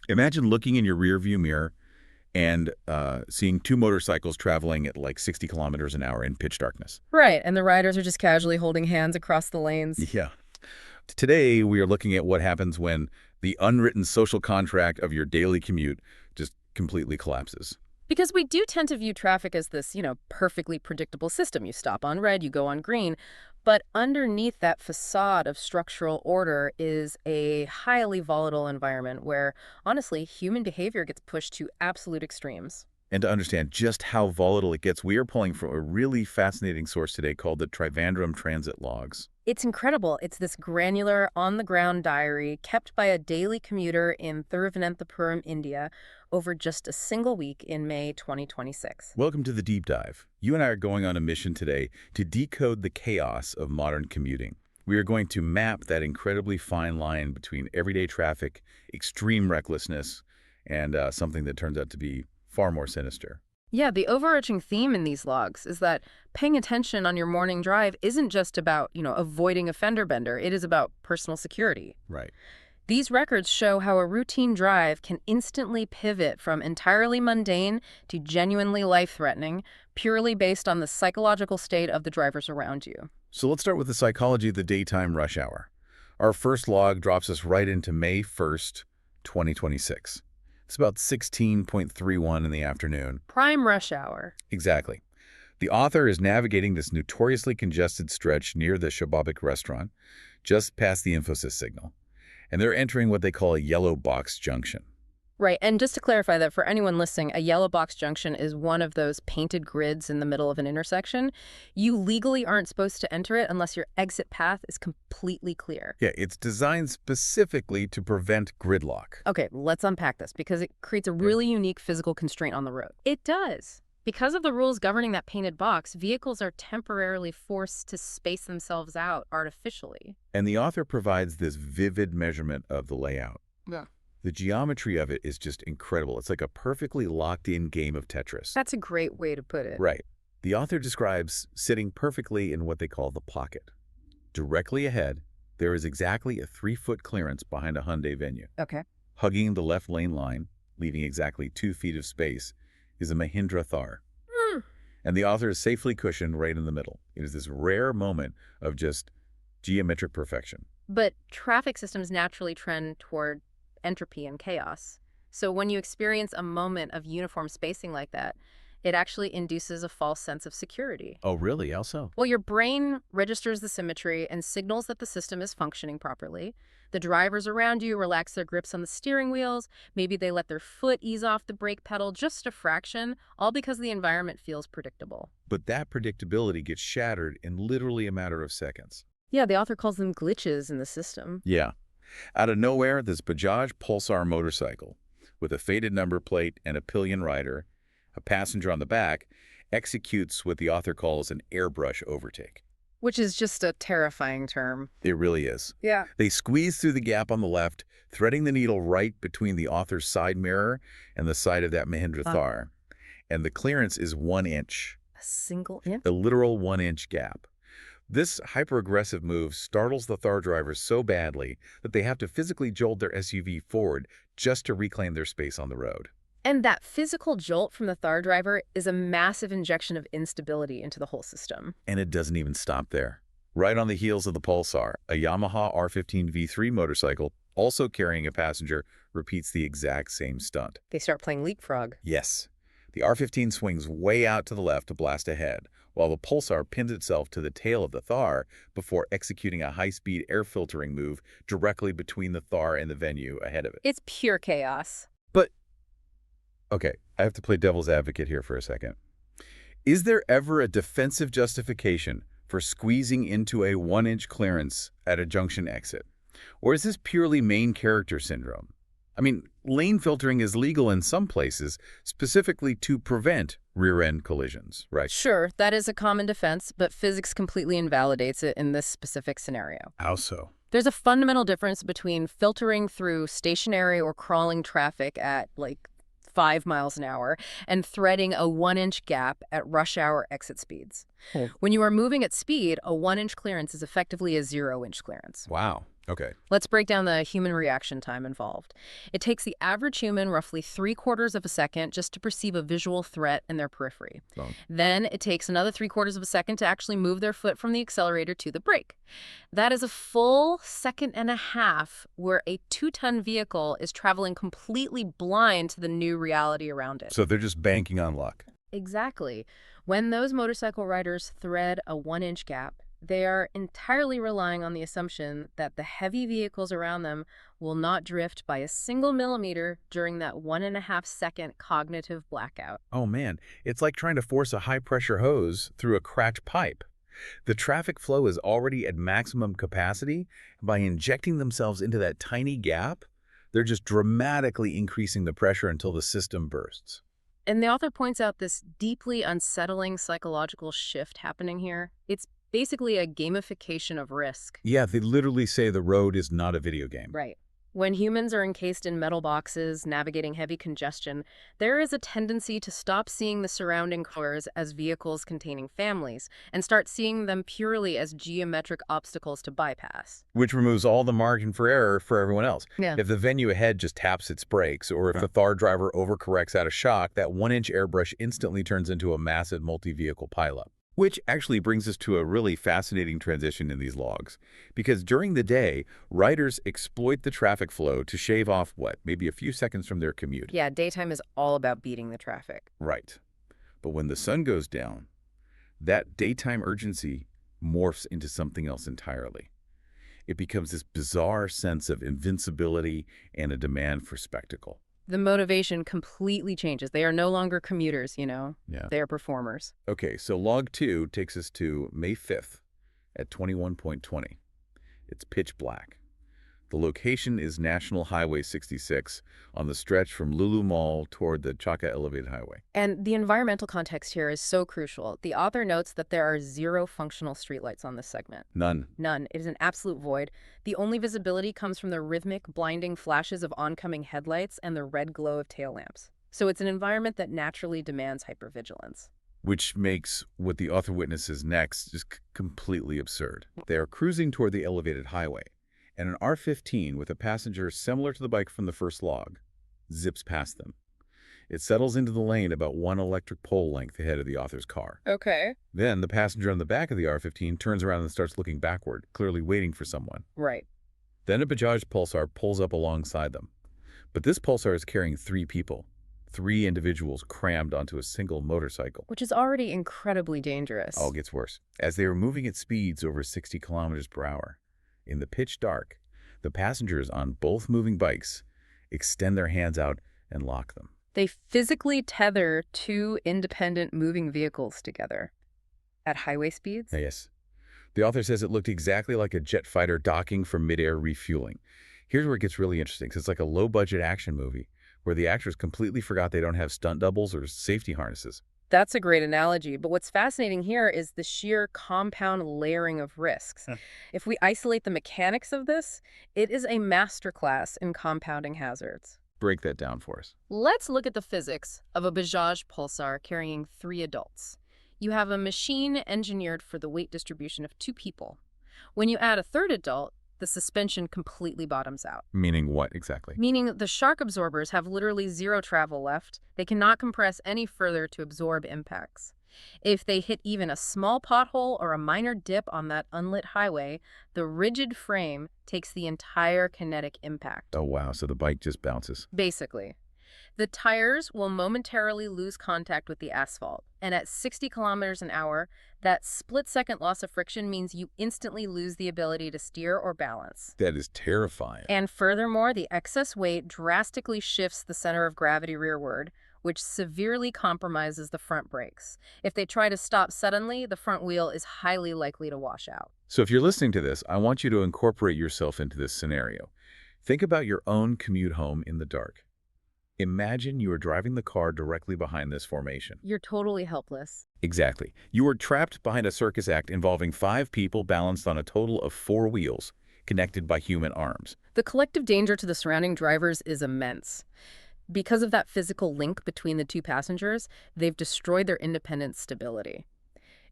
Imagine looking in your rearview mirror and seeing two motorcycles traveling at like 60 kilometers an hour in pitch darkness. Right, and the riders are just casually holding hands across the lanes. Yeah. Today, we are looking at what happens when the unwritten social contract of your daily commute just completely collapses. Because we do tend to view traffic as this, perfectly predictable system. You stop on red, you go on green. But underneath that facade of structural order is a highly volatile environment where, honestly, human behavior gets pushed to absolute extremes. And to understand just how volatile it gets, we are pulling from a really fascinating source today called the Trivandrum transit logs. It's incredible. It's this granular, on-the-ground diary kept by a daily commuter in Thiruvananthapuram, India, over just a single week in May 2026. Welcome to the deep dive. You and I are going on a mission today to decode the chaos of modern commuting. We are going to map that incredibly fine line between everyday traffic, extreme recklessness, and something that turns out to be far more sinister. Yeah, the overarching theme in these logs is that paying attention on your morning drive isn't just about, avoiding a fender bender. It is about personal security. Right. These records show how a routine drive can instantly pivot from entirely mundane to genuinely life-threatening, purely based on the psychological state of the drivers around you. So let's start with the psychology of the daytime rush hour. Our first log drops us right into May 1st, 2026. It's about 16:31 in the afternoon. Prime rush hour. Exactly. The author is navigating this notoriously congested stretch near the Shababik restaurant, just past the Infosys signal. And they're entering what they call a yellow box junction. Right, and just to clarify that for anyone listening, a yellow box junction is one of those painted grids in the middle of an intersection. You legally aren't supposed to enter it unless your exit path is completely clear. Yeah, it's designed specifically to prevent gridlock. Okay, let's unpack this because it creates a really unique physical constraint on the road. It does. Because of the rules governing that painted box, vehicles are temporarily forced to space themselves out artificially. And the author provides this vivid measurement of the layout. Yeah. The geometry of it is just incredible. It's like a perfectly locked-in game of Tetris. That's a great way to put it. Right. The author describes sitting perfectly in what they call the pocket. Directly ahead, there is exactly a 3-foot clearance behind a Hyundai Venue. Okay. Hugging the left lane line, leaving exactly 2 feet of space, is a Mahindra Thar. And the author is safely cushioned right in the middle. It is this rare moment of just geometric perfection. But traffic systems naturally trend toward entropy and chaos. So when you experience a moment of uniform spacing like that, it actually induces a false sense of security. Oh, really? How so? Well, your brain registers the symmetry and signals that the system is functioning properly. The drivers around you relax their grips on the steering wheels. Maybe they let their foot ease off the brake pedal just a fraction, all because the environment feels predictable. But that predictability gets shattered in literally a matter of seconds. Yeah, the author calls them glitches in the system. Yeah. Out of nowhere, this Bajaj Pulsar motorcycle, with a faded number plate and a pillion rider, a passenger on the back, executes what the author calls an airbrush overtake. Which is just a terrifying term. It really is. Yeah. They squeeze through the gap on the left, threading the needle right between the author's side mirror and the side of that Mahindra Thar. And the clearance is 1 inch. A single inch? The literal 1-inch gap. This hyper-aggressive move startles the Thar drivers so badly that they have to physically jolt their SUV forward just to reclaim their space on the road. And that physical jolt from the Thar driver is a massive injection of instability into the whole system. And it doesn't even stop there. Right on the heels of the Pulsar, a Yamaha R15 V3 motorcycle, also carrying a passenger, repeats the exact same stunt. They start playing leapfrog. Yes. The R15 swings way out to the left to blast ahead, while the Pulsar pins itself to the tail of the Thar before executing a high-speed air filtering move directly between the Thar and the Venue ahead of it. It's pure chaos. But, okay, I have to play devil's advocate here for a second. Is there ever a defensive justification for squeezing into a 1-inch clearance at a junction exit? Or is this purely main character syndrome? I mean, lane filtering is legal in some places, specifically to prevent rear-end collisions, right? Sure, that is a common defense, but physics completely invalidates it in this specific scenario. How so? There's a fundamental difference between filtering through stationary or crawling traffic at, 5 miles an hour and threading a 1-inch gap at rush hour exit speeds. When you are moving at speed, a 1-inch clearance is effectively a 0-inch clearance. Wow. Okay. Let's break down the human reaction time involved. It takes the average human roughly 3/4 of a second just to perceive a visual threat in their periphery. Long. Then it takes another 3/4 of a second to actually move their foot from the accelerator to the brake. That is a full second and a half where a 2-ton vehicle is traveling completely blind to the new reality around it. So they're just banking on luck. Exactly. When those motorcycle riders thread a 1-inch gap, they are entirely relying on the assumption that the heavy vehicles around them will not drift by a single millimeter during that 1.5-second cognitive blackout. Oh man, it's like trying to force a high-pressure hose through a cracked pipe. The traffic flow is already at maximum capacity. By injecting themselves into that tiny gap, they're just dramatically increasing the pressure until the system bursts. And the author points out this deeply unsettling psychological shift happening here. It's basically a gamification of risk. Yeah, they literally say the road is not a video game. Right. When humans are encased in metal boxes, navigating heavy congestion, there is a tendency to stop seeing the surrounding cars as vehicles containing families and start seeing them purely as geometric obstacles to bypass. Which removes all the margin for error for everyone else. Yeah. If the venue ahead just taps its brakes, or if the Thar driver overcorrects out of shock, that 1-inch airbrush instantly turns into a massive multi-vehicle pileup. Which actually brings us to a really fascinating transition in these logs. Because during the day, riders exploit the traffic flow to shave off, maybe a few seconds from their commute. Yeah, daytime is all about beating the traffic. Right. But when the sun goes down, that daytime urgency morphs into something else entirely. It becomes this bizarre sense of invincibility and a demand for spectacle. The motivation completely changes. They are no longer commuters, Yeah. They are performers. Okay, so log 2 takes us to May 5th at 21:20. It's pitch black. The location is National Highway 66 on the stretch from Lulu Mall toward the Chaka Elevated Highway. And the environmental context here is so crucial. The author notes that there are 0 functional streetlights on this segment. None. None. It is an absolute void. The only visibility comes from the rhythmic, blinding flashes of oncoming headlights and the red glow of tail lamps. So it's an environment that naturally demands hypervigilance. Which makes what the author witnesses next just completely absurd. They are cruising toward the elevated highway, and an R15 with a passenger similar to the bike from the first log zips past them. It settles into the lane about 1 electric pole length ahead of the author's car. Okay. Then the passenger on the back of the R15 turns around and starts looking backward, clearly waiting for someone. Right. Then a Bajaj Pulsar pulls up alongside them. But this Pulsar is carrying 3 people, 3 individuals crammed onto a single motorcycle. Which is already incredibly dangerous. All gets worse. As they are moving at speeds over 60 kilometers per hour, in the pitch dark, the passengers on both moving bikes extend their hands out and lock them. They physically tether 2 independent moving vehicles together at highway speeds. Yes. The author says it looked exactly like a jet fighter docking for midair refueling. Here's where it gets really interesting, 'cause it's like a low-budget action movie where the actors completely forgot they don't have stunt doubles or safety harnesses. That's a great analogy, but what's fascinating here is the sheer compound layering of risks. If we isolate the mechanics of this, it is a masterclass in compounding hazards. Break that down for us. Let's look at the physics of a Bajaj Pulsar carrying 3 adults. You have a machine engineered for the weight distribution of 2 people. When you add a 3rd adult, the suspension completely bottoms out. Meaning what exactly? Meaning the shock absorbers have literally 0 travel left. They cannot compress any further to absorb impacts. If they hit even a small pothole or a minor dip on that unlit highway, the rigid frame takes the entire kinetic impact. Oh, wow. So the bike just bounces. Basically. The tires will momentarily lose contact with the asphalt, and at 60 kilometers an hour, that split-second loss of friction means you instantly lose the ability to steer or balance. That is terrifying. And furthermore, the excess weight drastically shifts the center of gravity rearward, which severely compromises the front brakes. If they try to stop suddenly, the front wheel is highly likely to wash out. So if you're listening to this, I want you to incorporate yourself into this scenario. Think about your own commute home in the dark. Imagine you are driving the car directly behind this formation. You're totally helpless. Exactly. You are trapped behind a circus act involving 5 people balanced on a total of 4 wheels, connected by human arms. The collective danger to the surrounding drivers is immense. Because of that physical link between the 2 passengers, they've destroyed their independent stability.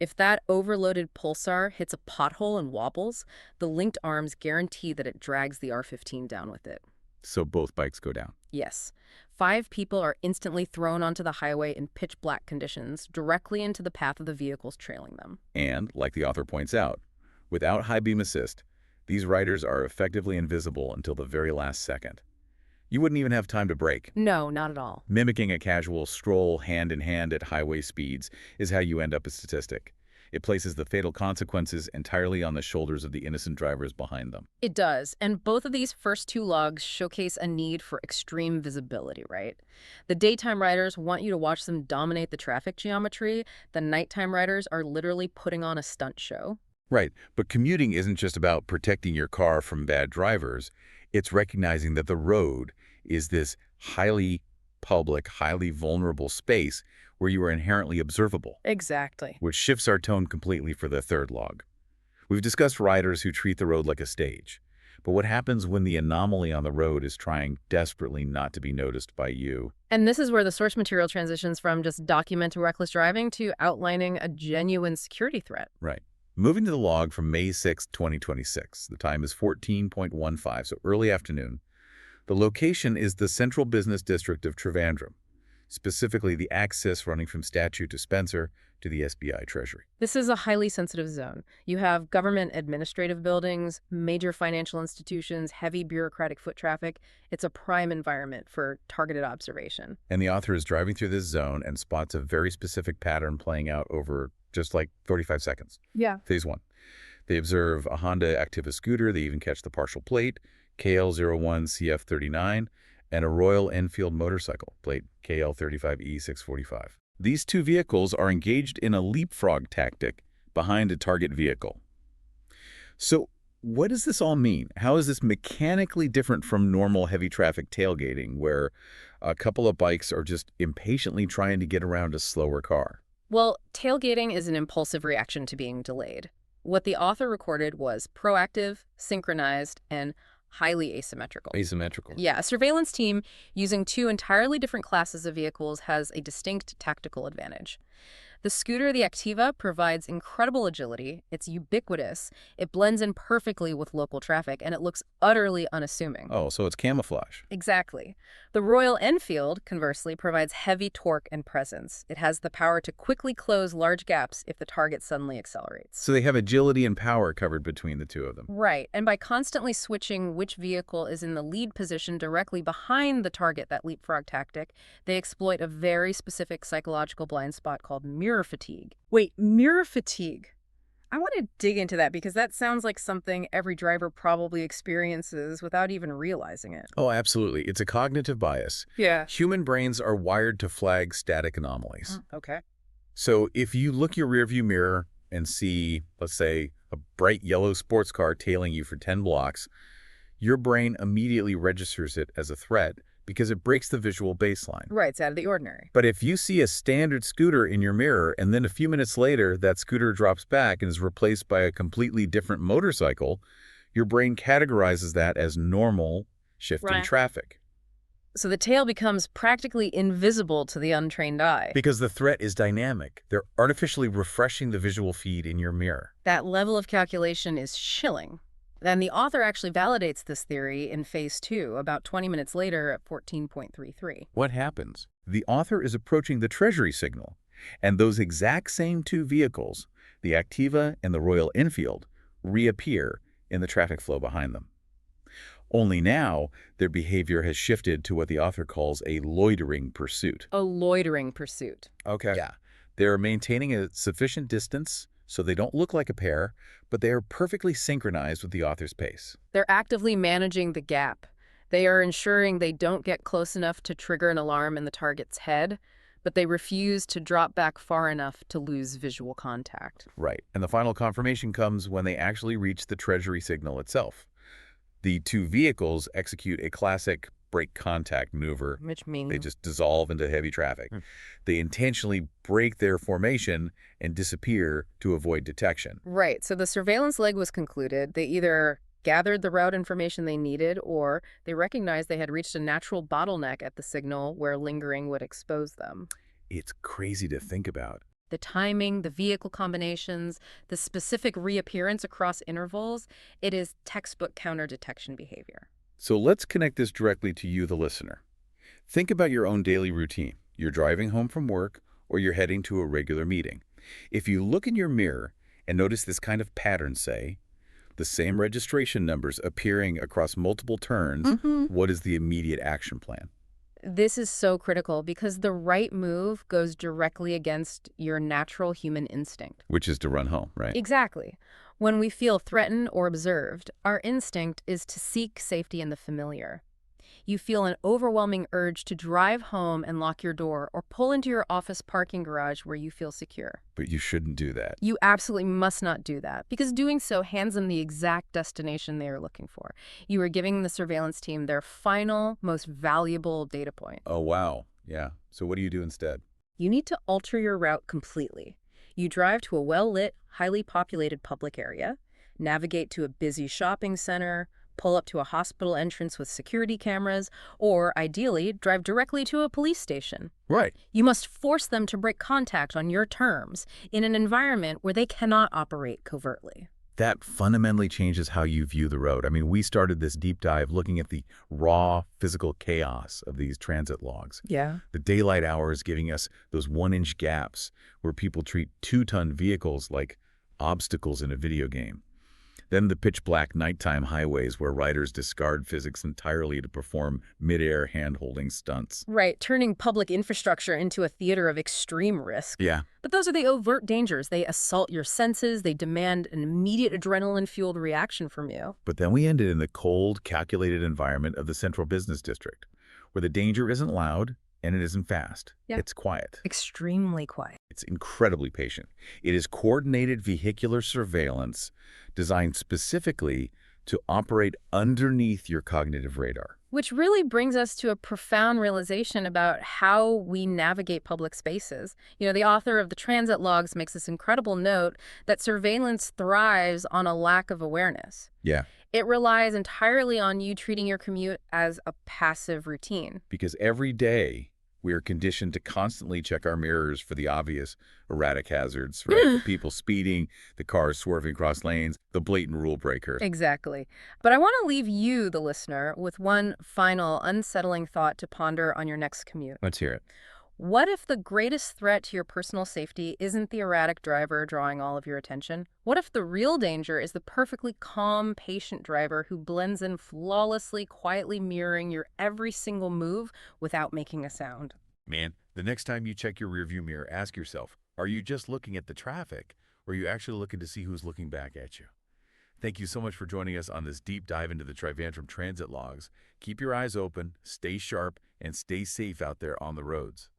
If that overloaded pulsar hits a pothole and wobbles, the linked arms guarantee that it drags the R-15 down with it. So both bikes go down. Yes. 5 people are instantly thrown onto the highway in pitch-black conditions, directly into the path of the vehicles trailing them. And, like the author points out, without high beam assist, these riders are effectively invisible until the very last second. You wouldn't even have time to brake. No, not at all. Mimicking a casual stroll hand-in-hand at highway speeds is how you end up a statistic. It places the fatal consequences entirely on the shoulders of the innocent drivers behind them. It does, and both of these first 2 logs showcase a need for extreme visibility, right? The daytime riders want you to watch them dominate the traffic geometry. The nighttime riders are literally putting on a stunt show. Right, but commuting isn't just about protecting your car from bad drivers. It's recognizing that the road is this highly public, highly vulnerable space where you are inherently observable. Exactly. Which shifts our tone completely for the third log. We've discussed riders who treat the road like a stage. But what happens when the anomaly on the road is trying desperately not to be noticed by you? And this is where the source material transitions from just documenting reckless driving to outlining a genuine security threat. Right. Moving to the log from May 6, 2026. The time is 14:15, so early afternoon. The location is the central business district of Trivandrum, specifically the axis running from Statue to Spencer to the SBI Treasury. This is a highly sensitive zone. You have government administrative buildings, major financial institutions, heavy bureaucratic foot traffic. It's a prime environment for targeted observation. And the author is driving through this zone and spots a very specific pattern playing out over just like 35 seconds. Yeah. Phase 1. They observe a Honda Activa scooter. They even catch the partial plate, KL01CF39, and a Royal Enfield motorcycle, plate KL35E645. These 2 vehicles are engaged in a leapfrog tactic behind a target vehicle. So what does this all mean? How is this mechanically different from normal heavy traffic tailgating, where a couple of bikes are just impatiently trying to get around a slower car? Well, tailgating is an impulsive reaction to being delayed. What the author recorded was proactive, synchronized, and highly asymmetrical. Asymmetrical. Yeah, a surveillance team using 2 entirely different classes of vehicles has a distinct tactical advantage. The scooter, the Activa, provides incredible agility. It's ubiquitous. It blends in perfectly with local traffic, and it looks utterly unassuming. Oh, so it's camouflage. Exactly. The Royal Enfield, conversely, provides heavy torque and presence. It has the power to quickly close large gaps if the target suddenly accelerates. So they have agility and power covered between the 2 of them. Right, and by constantly switching which vehicle is in the lead position directly behind the target, that leapfrog tactic, they exploit a very specific psychological blind spot called mirror fatigue. Wait, mirror fatigue. I want to dig into that because that sounds like something every driver probably experiences without even realizing it. Oh, absolutely. It's a cognitive bias. Yeah. Human brains are wired to flag static anomalies. Okay. So if you look your rearview mirror and see, let's say, a bright yellow sports car tailing you for 10 blocks, your brain immediately registers it as a threat because it breaks the visual baseline. Right, it's out of the ordinary. But if you see a standard scooter in your mirror and then a few minutes later that scooter drops back and is replaced by a completely different motorcycle, your brain categorizes that as normal shifting traffic. So the tail becomes practically invisible to the untrained eye. Because the threat is dynamic. They're artificially refreshing the visual feed in your mirror. That level of calculation is chilling. Then the author actually validates this theory in phase 2, about 20 minutes later at 14:33. What happens? The author is approaching the Treasury signal, and those exact same 2 vehicles, the Activa and the Royal Enfield, reappear in the traffic flow behind them. Only now, their behavior has shifted to what the author calls a loitering pursuit. A loitering pursuit. Okay. Yeah. They're maintaining a sufficient distance so they don't look like a pair, but they are perfectly synchronized with the author's pace. They're actively managing the gap. They are ensuring they don't get close enough to trigger an alarm in the target's head, but they refuse to drop back far enough to lose visual contact. Right. And the final confirmation comes when they actually reach the Treasury signal itself. The 2 vehicles execute a classic break contact maneuver. Which means they just dissolve into heavy traffic. They intentionally break their formation and disappear to avoid detection. Right. So the surveillance leg was concluded. They either gathered the route information they needed, or they recognized they had reached a natural bottleneck at the signal where lingering would expose them. It's crazy to think about. The timing, the vehicle combinations, the specific reappearance across intervals, it is textbook counter-detection behavior. So let's connect this directly to you, the listener. Think about your own daily routine. You're driving home from work or you're heading to a regular meeting. If you look in your mirror and notice this kind of pattern, say, the same registration numbers appearing across multiple turns, what is the immediate action plan? This is so critical because the right move goes directly against your natural human instinct. Which is to run home, right? Exactly. When we feel threatened or observed, our instinct is to seek safety in the familiar. You feel an overwhelming urge to drive home and lock your door or pull into your office parking garage where you feel secure. But you shouldn't do that. You absolutely must not do that because doing so hands them the exact destination they are looking for. You are giving the surveillance team their final, most valuable data point. Oh, wow. Yeah. So what do you do instead? You need to alter your route completely. You drive to a well-lit, highly populated public area, navigate to a busy shopping center, pull up to a hospital entrance with security cameras, or, ideally, drive directly to a police station. Right. You must force them to break contact on your terms in an environment where they cannot operate covertly. That fundamentally changes how you view the road. I mean, we started this deep dive looking at the raw physical chaos of these transit logs. Yeah. The daylight hours giving us those 1-inch gaps where people treat 2-ton vehicles like obstacles in a video game. Then the pitch-black nighttime highways where riders discard physics entirely to perform mid-air hand-holding stunts. Right, turning public infrastructure into a theater of extreme risk. Yeah. But those are the overt dangers. They assault your senses. They demand an immediate adrenaline-fueled reaction from you. But then we ended in the cold, calculated environment of the central business district, where the danger isn't loud and it isn't fast. Yeah. It's quiet. Extremely quiet. It's incredibly patient. It is coordinated vehicular surveillance designed specifically to operate underneath your cognitive radar. Which really brings us to a profound realization about how we navigate public spaces. You know, the author of the Transit Logs makes this incredible note that surveillance thrives on a lack of awareness. Yeah. It relies entirely on you treating your commute as a passive routine. Because every day we are conditioned to constantly check our mirrors for the obvious erratic hazards, right? The people speeding, the cars swerving across lanes, the blatant rule breaker. Exactly. But I want to leave you, the listener, with one final unsettling thought to ponder on your next commute. Let's hear it. What if the greatest threat to your personal safety isn't the erratic driver drawing all of your attention? What if the real danger is the perfectly calm, patient driver who blends in flawlessly, quietly mirroring your every single move without making a sound? Man, the next time you check your rearview mirror, ask yourself, are you just looking at the traffic, or are you actually looking to see who's looking back at you? Thank you so much for joining us on this deep dive into the Trivandrum Transit Logs. Keep your eyes open, stay sharp, and stay safe out there on the roads.